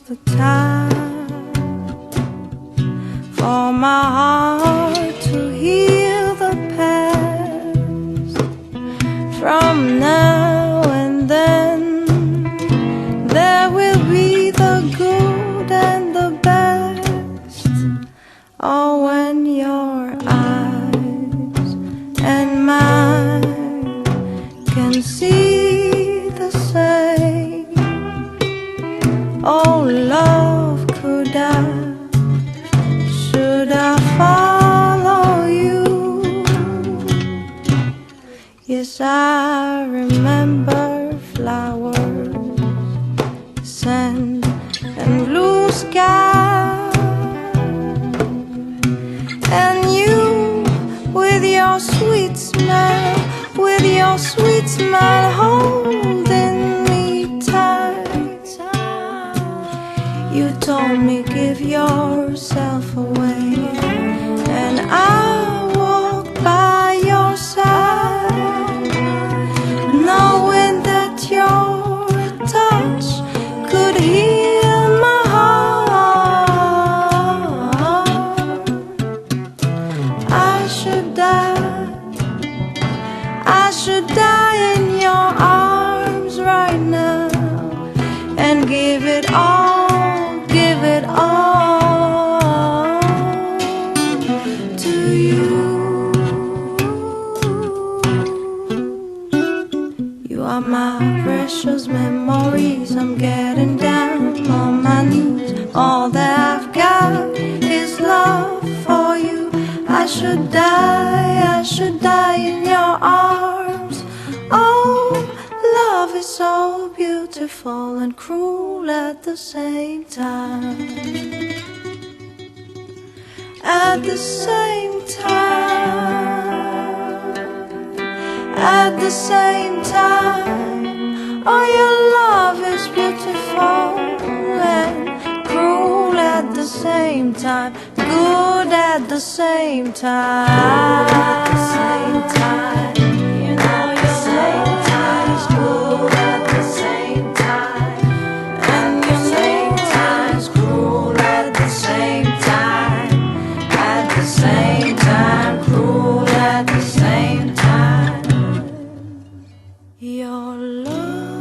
the time for my heart to heal the past. From now and then there will be the good and the best. Oh, when your eyes and mine can see the same. Oh, love, should I follow you? Yes, I remember flowers, sand, and blue sky, and you with your sweet smile, holding me tight. You told me give yourself away, and I walked by your side, knowing that your touch could heal my heart. I should die in your arms right now and give it all to you. You are my precious memories. I'm getting down on my knees. All that I've got is love for you. I should die in your arms. Oh, love is so beautiful and cruel at the same time. At the same time, at the same time. Oh, your love is beautiful and cruel at the same time, good at the same time. At the same time, you know your same time is good at the same time, and your same time is cruel at the same time. At the same time, cruel at the same time. Your love